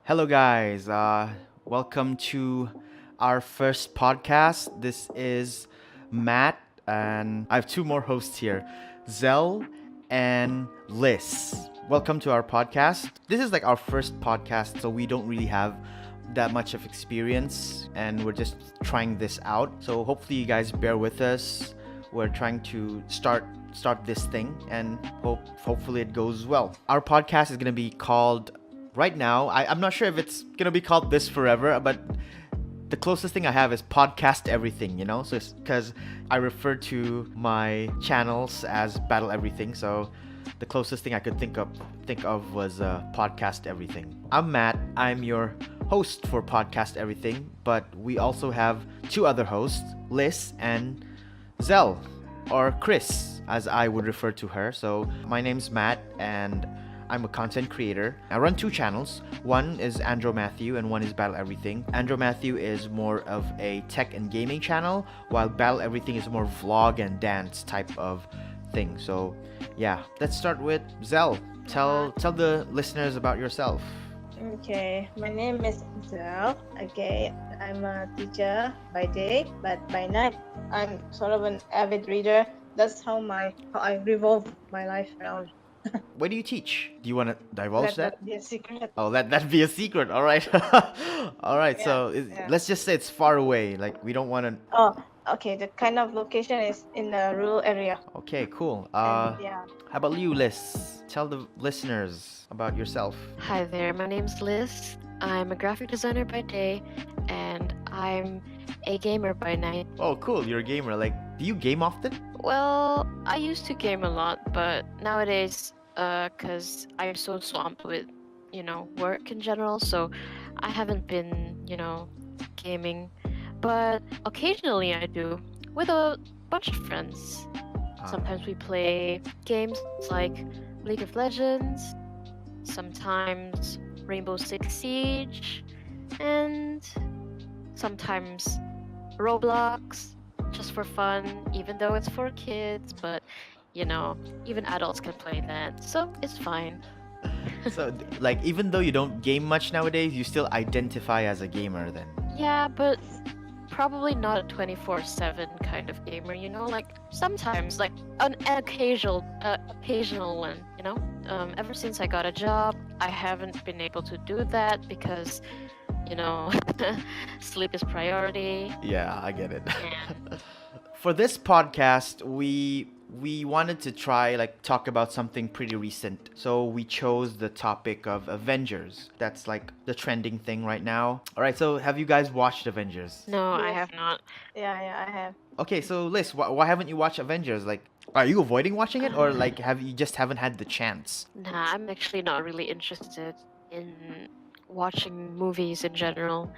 Hello, guys. Welcome to our first podcast. This is Matt, and I have two more hosts here, Zell and Lyss. Welcome to our podcast. This is like our first podcast, so we don't really have that much of experience, and we're just trying this out. So hopefully, you guys bear with us. We're trying to start this thing, and hopefully it goes well. Our podcast is gonna be called right now. I'm not sure if it's gonna be called this forever, but the closest thing I have is podcast everything, so it's because I refer to my channels as battle everything. So the closest thing I could think of was podcast everything. I'm Matt. I'm your host for podcast everything, but we also have two other hosts, Lyss and Zell, or Chris, as I would refer to her. So my name's Matt, and I'm a content creator. I run two channels. One is Andrew Matthew and one is Battle Everything. Andrew Matthew is more of a tech and gaming channel, while Battle Everything is more vlog and dance type of thing. So yeah, let's start with Zell. Tell the listeners about yourself. Okay, my name is Zell. Okay, I'm a teacher by day, but by night I'm sort of an avid reader. That's how I revolve my life around. Where do you teach? Do you want to divulge that? That be a secret. Oh, that be a secret. All right. All right. Yeah, So yeah. let's just say it's far away. Like we don't want to. Oh, okay. The kind of location is in a rural area, Okay, cool. and yeah. How about you, Liz? Tell the listeners about yourself. Hi there, my name's Liz. I'm a graphic designer by day, and I'm a gamer by night. Oh, cool. You're a gamer. Like, do you game often? Well, I used to game a lot, but nowadays, cause I'm so swamped with, work in general, so I haven't been, gaming. But occasionally I do, with a bunch of friends. Sometimes we play games like League of Legends, sometimes Rainbow Six Siege, and sometimes Roblox, just for fun, even though it's for kids, but even adults can play that, so it's fine. So, like, even though you don't game much nowadays, you still identify as a gamer then. Yeah, but probably not a 24/7 kind of gamer, like sometimes, like an occasional one, Ever since I got a job, I haven't been able to do that because, you know, sleep is priority. Yeah, I get it. And For this podcast, we wanted to try like talk about something pretty recent. So we chose the topic of Avengers. That's like the trending thing right now. All right, so have you guys watched Avengers? no, I Yes. have not. Yeah, I have. Okay, so Liz, why haven't you watched Avengers? Like, are you avoiding watching it, or Uh, like have you just haven't had the chance? Nah, I'm actually not really interested in watching movies in general.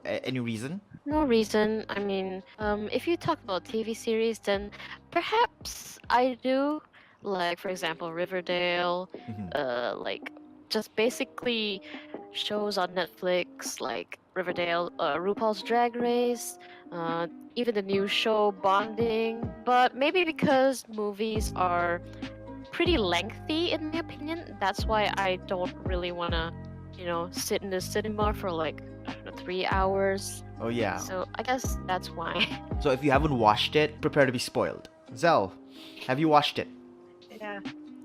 Any reason? No reason. I mean, if you talk about TV series, then perhaps I do. Like, for example, Riverdale, Mhm. like just basically shows on Netflix, like Riverdale, RuPaul's Drag Race, uh, even the new show Bonding. But maybe because movies are pretty lengthy, in my opinion, that's why I don't really wanna, sit in the cinema for like, I don't know, 3 hours. Oh yeah. So I guess that's why. So if you haven't watched it, prepare to be spoiled. Zell, have you watched it? Yeah,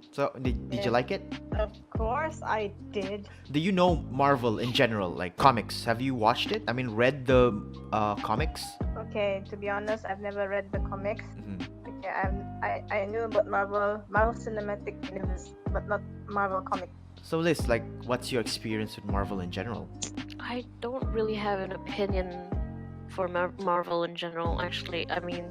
So did you Yeah. like it? of course I did. Do you know Marvel in general, like comics? Have you watched it? I mean, read the comics? Okay, to be honest, I've never read the comics. Mhm. Okay, I knew about Marvel Cinematic Universe, but not Marvel comic. So Liz, like, what's your experience with Marvel in general? I don't really have an opinion for Marvel in general, actually. I mean,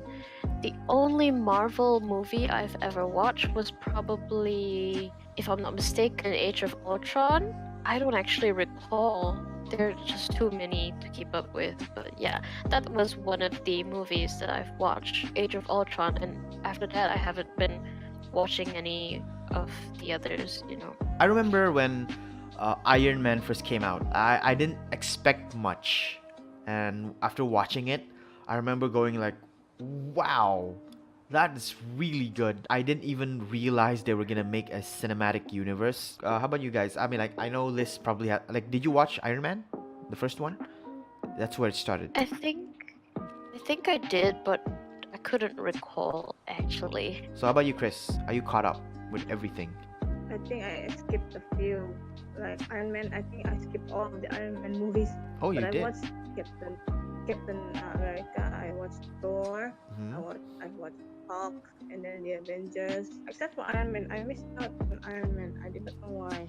the only Marvel movie I've ever watched was probably, if I'm not mistaken, Age of Ultron. I don't actually recall. There are just too many to keep up with. But yeah, that was one of the movies that I've watched, Age of Ultron, and after that, I haven't been watching any of the others. I remember when Iron Man first came out. I didn't expect much, and after watching it, I remember going like, "Wow, That is really good. I didn't even realize they were gonna make a cinematic universe. How about you guys? I mean, like, I know Liz probably had. Like, did you watch Iron Man, the first one? That's where it started. I think I did, but I couldn't recall actually. So, how about you, Chris? Are you caught up with everything? I think I skipped a few. Like Iron Man, I think I skipped all of the Iron Man movies. Oh, you But I did. watched Captain America. I watched Thor. Mhm. I watched Hulk, and then the Avengers. Except for Iron Man, I missed out on Iron Man. I did not know why.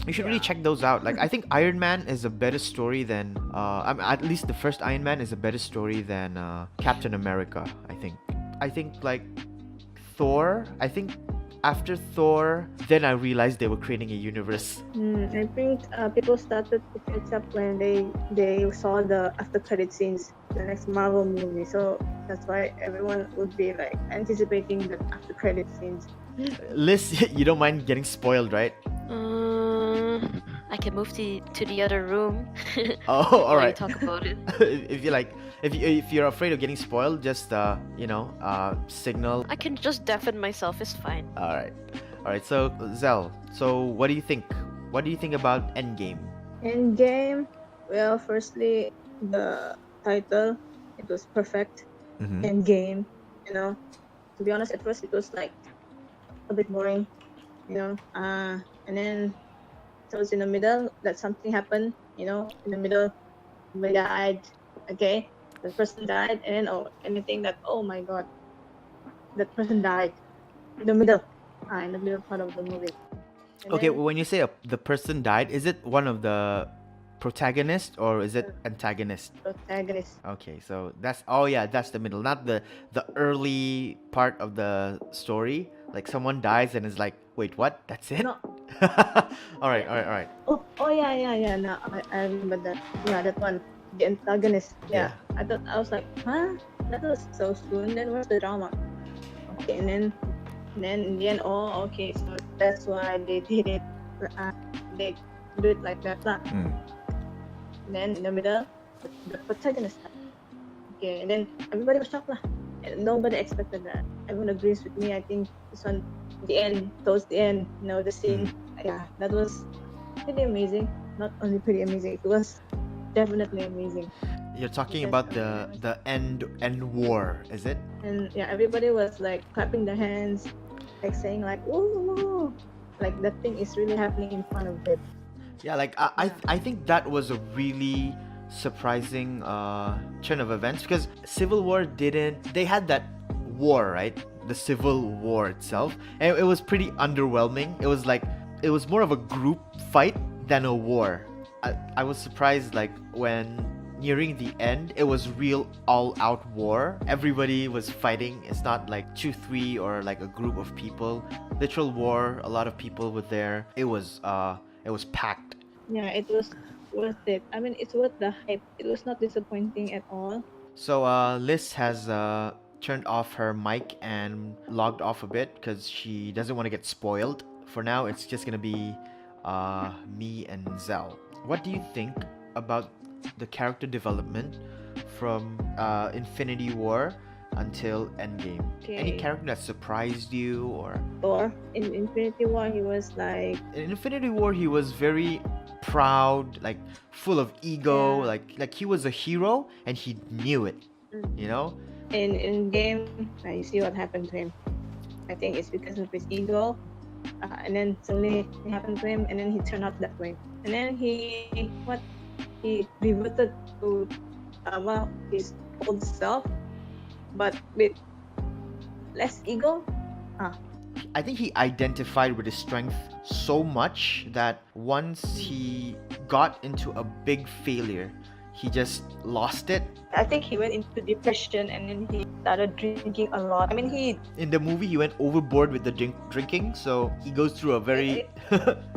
You should really Yeah. check those out. Like, I think Iron Man is a better story than. I mean, at least the first Iron Man is a better story than Captain America. I think. I think like Thor. I think after Thor, then I realized they were creating a universe. I think people started to catch up when they saw the after credit scenes, the next Marvel movie. So that's why everyone would be like anticipating the after credit scenes. Liz, you don't mind getting spoiled, right? I can move to the other room Oh, all while you right. talk about it. If you like, if you're afraid of getting spoiled, just signal. I can just deafen myself. It's fine. All right. So Zell, so what do you think? What do you think about Endgame? Endgame. Well, firstly, the title, it was perfect. Mm-hmm. Endgame. To be honest, at first it was like a bit boring. And then it was in the middle that something happened. In the middle, somebody died. Okay, the person died, and then anything that, oh my god, that person died in the middle. In the middle part of the movie. And Okay, then, when you say the person died, is it one of the protagonists or is it antagonist? protagonist. Okay, so that's that's the middle, not the early part of the story. Like someone dies and it's like, wait, what? That's it? No. all right. Oh yeah. No, I remember that. Yeah, that one, the antagonist. Yeah. I was like, huh? That was so soon. Then where's the drama? Okay, and then in the end, oh, okay, so that's why they did it. They do it like that, lah. Mm. And then in the middle, the protagonist. Okay, and then everybody was shocked, lah. And nobody expected that. Everyone agrees with me. I think this one, towards the end, the scene. Yeah, that was pretty amazing. Not only pretty amazing, it was definitely amazing. You're talking Because, about the end war, is it? And yeah, everybody was like clapping their hands, like saying like, "Ooh!" Like that thing is really happening in front of them. Yeah, like I think that was a really surprising turn of events because Civil War didn't. They had that war, right? The Civil War itself, and it was pretty underwhelming. It was more of a group fight than a war. I was surprised like when nearing the end it was real all-out war. Everybody was fighting. It's not like 2-3 or like a group of people. Literal war. A lot of people were there. It was packed. Yeah, it was worth it. I mean, it's worth the hype. It was not disappointing at all. So Liz has turned off her mic and logged off a bit because she doesn't want to get spoiled. For now, it's just gonna be me and Zell. What do you think about the character development from Infinity War until Endgame? Any Okay. character that surprised you or? Thor in Infinity War, he was like, In Infinity War, he was very proud, like full of ego, Yeah. like he was a hero and he knew it. You know? in game, you see what happened to him. I think it's because of his ego, and then suddenly it happened to him, and then he turned out that way. And then he reverted to his old self, but with less ego. I think he identified with his strength so much that once he got into a big failure, he just lost it. I think he went into depression, and then he started drinking a lot. I mean, In the movie, he went overboard with the drinking, so he goes through a very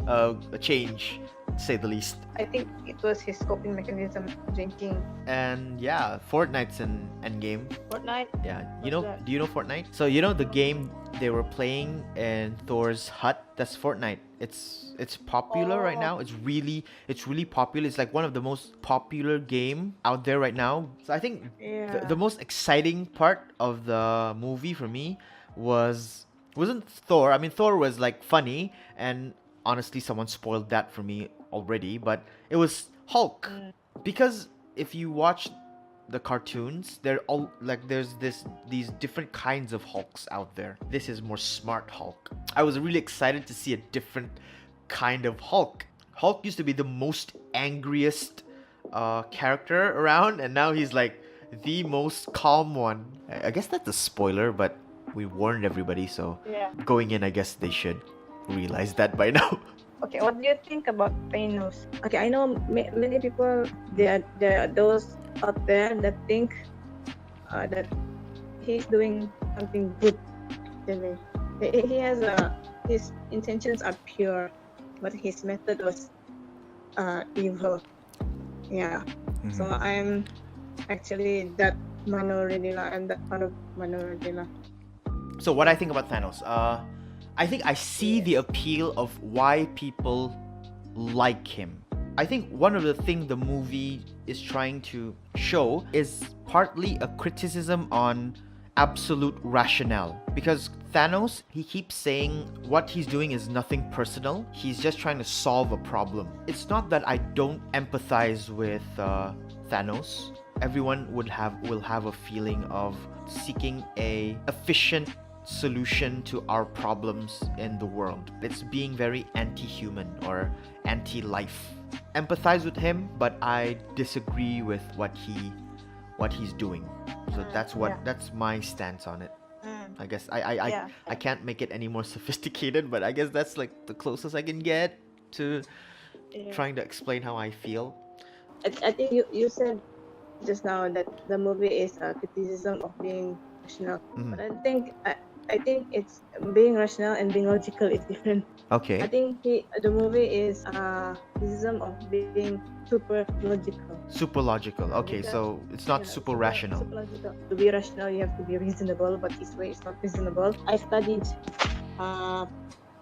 a change, to say the least. I think it was his coping mechanism, drinking. And yeah, Fortnite's in Endgame. Fortnite. Yeah, What's that? do you know Fortnite? So you know the game they were playing in Thor's hut? That's Fortnite. It's popular right Oh, now. It's really popular. It's like one of the most popular game out there right now. So I think the yeah. most exciting part of the movie for me was wasn't Thor. I mean, Thor was like funny, and honestly, someone spoiled that for me already. But it was Hulk, Mm. because if you watch the cartoons, they're all like there's these different kinds of Hulks out there. This is more smart Hulk. I was really excited to see a different kind of Hulk. Hulk used to be the most angriest character around, and now he's like the most calm one. I guess that's a spoiler, but we warned everybody, so Yeah. going in, I guess they should realize that by now. Okay, what do you think about Thanos? Okay, I know many people, there are those out there that think that he's doing something good. Actually, he has his intentions are pure, but his method was evil. Yeah. So Mhm. I'm actually that minority lah. I'm that part of minority lah. So what I think about Thanos, I think I see Yes. the appeal of why people like him. I think one of the things the movie is trying to show is partly a criticism on absolute rationale, because Thanos, he keeps saying what he's doing is nothing personal. He's just trying to solve a problem. It's not that I don't empathize with Thanos. Everyone will have a feeling of seeking a efficient solution to our problems in the world. It's being very anti-human or anti-life. Empathize with him, but I disagree with what he's doing. So Yeah. that's my stance on it. Mm. I guess Yeah. I can't make it any more sophisticated, but I guess that's like the closest I can get to Yeah. trying to explain how I feel. I think you said just now that the movie is a criticism of being rational, Mhm. but I think it's being rational and being logical is different. I Okay. think the movie is a criticism of being super logical. Super logical. Okay, Because so it's not yeah, super rational. super logical. To be rational, you have to be reasonable, but his way is not reasonable. I studied uh,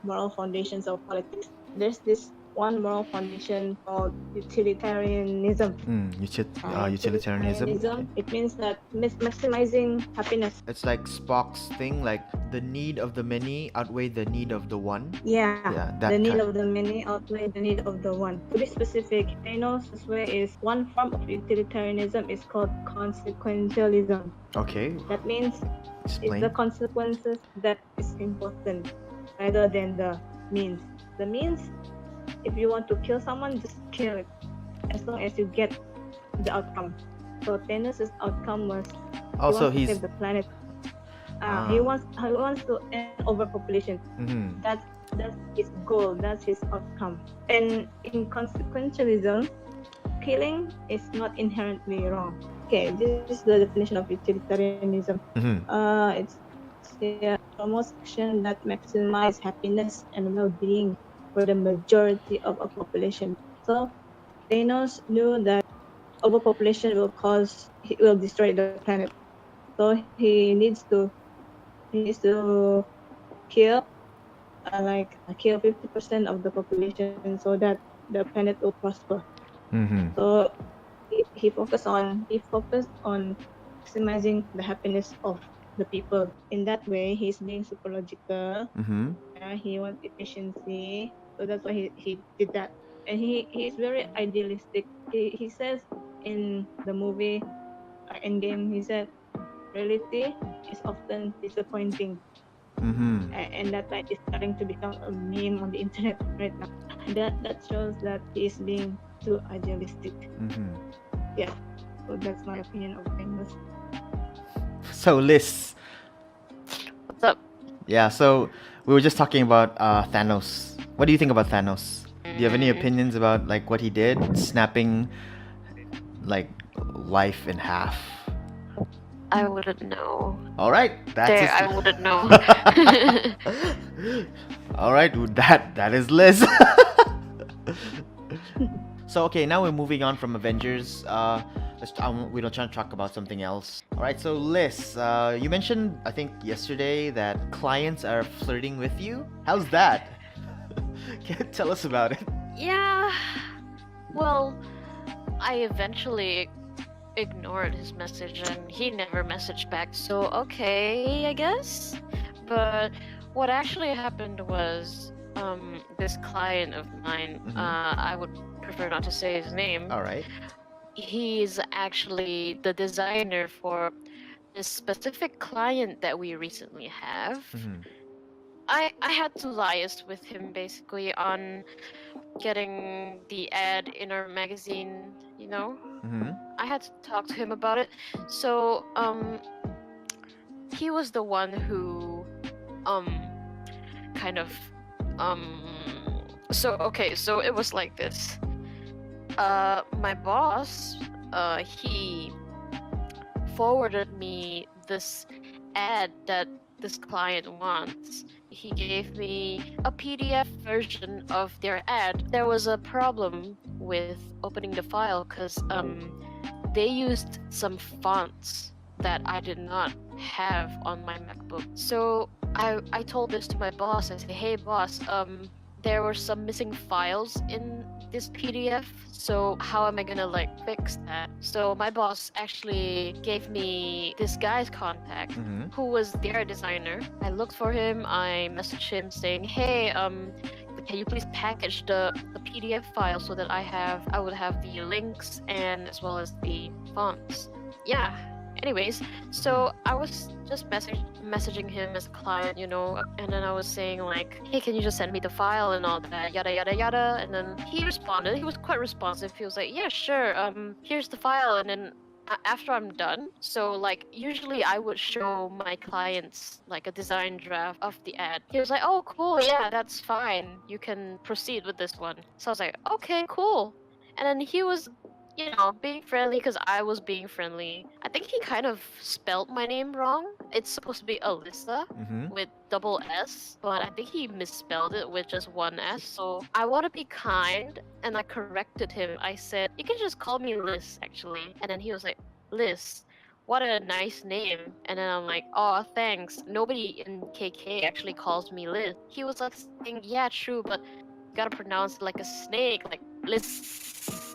moral foundations of politics. There's this one moral foundation called utilitarianism. Utilitarianism. Okay. Utilitarianism, it means that maximizing happiness. It's like Spock's thing, like the need of the many outweigh the need of the one. Yeah, Yeah, the that need kind. of the many outweigh the need of the one. To be specific, Thanos' way is one form of utilitarianism is called consequentialism. Okay, That means it's the explain. consequences that is important rather than the means. The means, if you want to kill someone, just kill it as long as you get the outcome. So Thanos' outcome was he Also, wants to he's. save the planet. Ah. He wants to end overpopulation. Mm-hmm. That's his goal. That's his outcome. And in consequentialism, killing is not inherently wrong. Okay, this is the definition of utilitarianism. Mm-hmm. It's promotes action that maximize happiness and well-being for the majority of a population. So Thanos knew that overpopulation will destroy the planet. So he needs to kill kill 50% of the population so that the planet will prosper. Mm-hmm. So he focused on maximizing the happiness of the people. In that way, he's being super logical. Mm-hmm. He wants efficiency, so that's why he did that. And he's very idealistic. He says in the movie Endgame, he said reality is often disappointing. Mm-hmm. And that like is starting to become a meme on the internet right now. That shows that he is being too idealistic. Mm-hmm. Yeah. So that's my opinion of things. So, Liz. What's up? Yeah, so we were just talking about Thanos. What do you think about Thanos? Do you have any Mm, opinions about like what he did, snapping like life in half? I wouldn't know. All right, that's There, his. I wouldn't know. All right, that is Liz. So okay, now we're moving on from Avengers. We don't try to talk about something else. All right, so Liz, you mentioned I think yesterday that clients are flirting with you. How's that? Tell us about it. Yeah. Well, I eventually ignored his message and he never messaged back. So, okay, I guess. But what actually happened was this client of mine, I would prefer not to say his name. All right. He's actually the designer for this specific client that we recently have. I had to liaise with him basically on getting the ad in our magazine, you know? I had to talk to him about it. So, he was the one who, kind of, so, okay, so it was like this. My boss, he forwarded me this ad that this client wants. He gave me a PDF version of their ad. There was a problem with opening the file because they used some fonts that I did not have on my MacBook. So I told this to my boss. I said, "Hey boss, there were some missing files in this PDF, so how am I gonna like fix that?" So my boss actually gave me this guy's contact who was their designer. I looked for him, I messaged him saying, "Hey, can you please package the PDF file so that I would have the links and as well as the fonts." Yeah. Anyways, so I was just messaging him as a client, you know, and then I was saying like, "Hey, can you just send me the file and all that, yada yada yada." And then he responded. He was quite responsive. He was like, "Yeah, sure. Here's the file." And then after I'm done, so like usually I would show my clients like a design draft of the ad. He was like, "Oh, cool. Yeah, that's fine. You can proceed with this one." So I was like, "Okay, cool." And then he was, you know, being friendly because I was being friendly. I think he kind of spelled my name wrong. It's supposed to be Alyssa with double S, but I think he misspelled it with just one S. So I want to be kind and I corrected him. I said, "You can just call me Lyss, actually." And then he was like, "Lyss, what a nice name." And then I'm like, "Oh, thanks. Nobody in KK actually calls me Lyss." He was like saying, "Yeah, true, but you gotta pronounce it like a snake, like Lyss."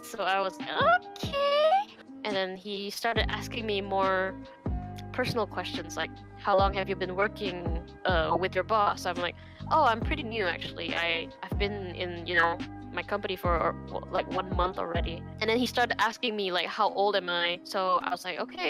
So I was like, "Okay." And then he started asking me more personal questions like, "How long have you been working with your boss?" I'm like, "Oh, I'm pretty new actually. I've been in, you know, my company for like 1 month already." And then he started asking me like, "How old am I?" So I was like, "Okay,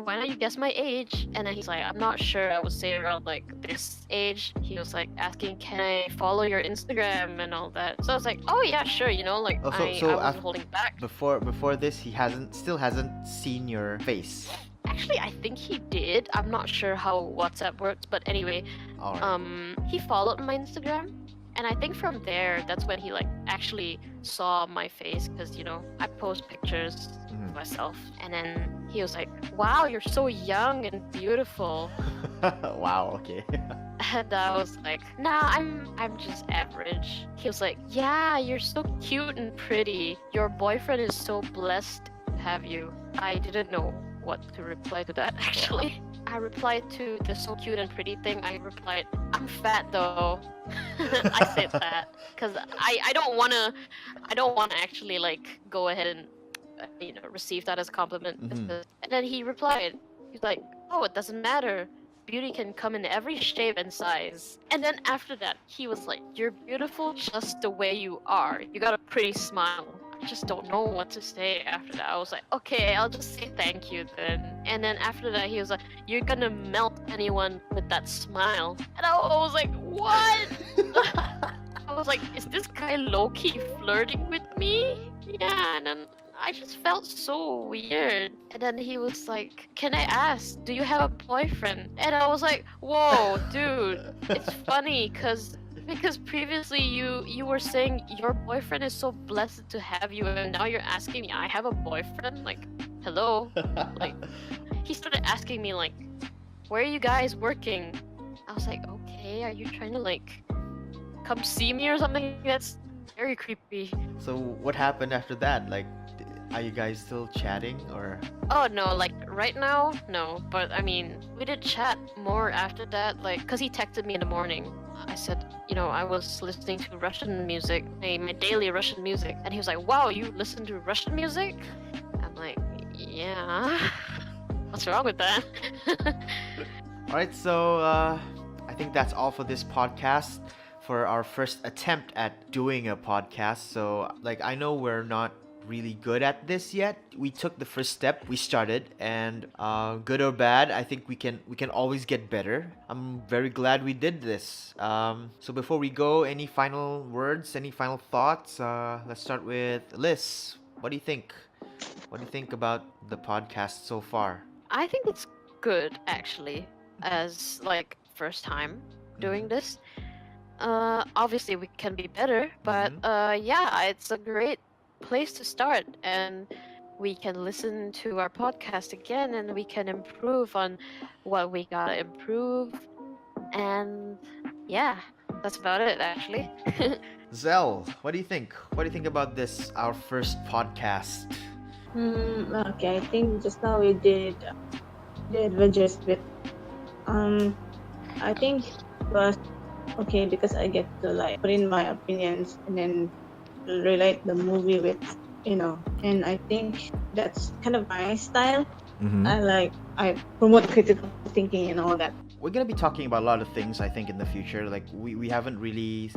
why don't you guess my age?" And then he's like, "I'm not sure. I would say around like this age." He was like asking, "Can I follow your Instagram and all that?" So I was like, "Oh yeah, sure." You know, like Oh, I wasn't holding back. before this, he still hasn't seen your face. Actually, I think he did. I'm not sure how WhatsApp works, but anyway, All right. he followed my Instagram, and I think from there, that's when he like actually saw my face, because you know I post pictures of myself, and then he was like, "Wow, you're so young and beautiful." Wow. Okay. And I was like, "Nah, I'm just average." He was like, "Yeah, you're so cute and pretty. Your boyfriend is so blessed to have you." I didn't know what to reply to that actually. I replied to the "so cute and pretty" thing. I replied, "I'm fat though." I said that because I don't wanna actually like go ahead and you know, receive that as a compliment. And then he replied, he's like, "Oh, it doesn't matter. Beauty can come in every shape and size." And then after that, he was like, "You're beautiful just the way you are. You got a pretty smile." I just don't know what to say after that. I was like, "Okay, I'll just say thank you then." And then after that, he was like, "You're gonna melt anyone with that smile." And I was like, "What?" I was like, "Is this guy low-key flirting with me?" Yeah, and then I just felt so weird. And then he was like, "Can I ask, do you have a boyfriend?" And I was like, "Whoa, dude, it's funny because previously you were saying your boyfriend is so blessed to have you, and now you're asking me I have a boyfriend? Like, hello?" Like, he started asking me like, "Where are you guys working?" I was like, "Okay, are you trying to like come see me or something?" That's very creepy. So what happened after that? Like, are you guys still chatting or? Oh no, like right now, no. But I mean, we did chat more after that, like, cause he texted me in the morning. I said, I was listening to Russian music, my daily Russian music, and he was like, "Wow, you listen to Russian music?" I'm like, "Yeah." What's wrong with that? All right, so I think that's all for this podcast, for our first attempt at doing a podcast. So, like, I know we're not really good at this yet. We took the first step, we started, and good or bad, I think we can always get better. I'm very glad we did this. So before we go, any final words, any final thoughts? Let's start with Liz. What do you think? What do you think about the podcast so far? I think it's good actually, as like first time doing Mm-hmm. this. Obviously we can be better, but Mm-hmm. yeah, it's a great place to start, and we can listen to our podcast again, and we can improve on what we gotta improve, and yeah, that's about it actually. Zell, what do you think? What do you think about this, our first podcast? Okay, I think just now we did the Avengers bit. I think it was okay because I get to like put in my opinions and then relate the movie with, and I think that's kind of my style. Mm-hmm. I promote critical thinking and all that. We're gonna be talking about a lot of things, I think, in the future. Like, we haven't really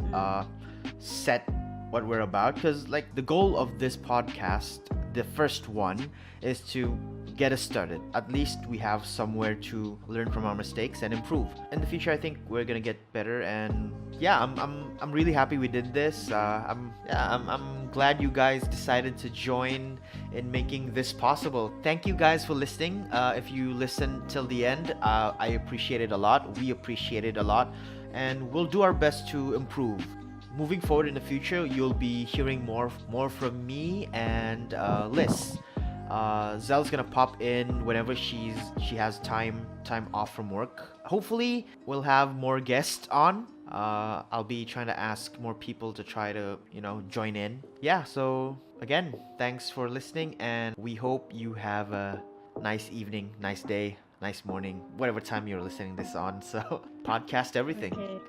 set what we're about, because like the goal of this podcast, the first one, is to get us started. At least we have somewhere to learn from our mistakes and improve. In the future, I think we're gonna get better, and yeah, I'm really happy we did this. I'm glad you guys decided to join in making this possible. Thank you guys for listening. If you listen till the end, I appreciate it a lot. We appreciate it a lot, and we'll do our best to improve. Moving forward in the future, you'll be hearing more from me and Liz. Zell's gonna pop in whenever she has time off from work. Hopefully, we'll have more guests on. I'll be trying to ask more people to try to join in. Yeah. So again, thanks for listening, and we hope you have a nice evening, nice day, nice morning, whatever time you're listening this on. So podcast everything. Okay.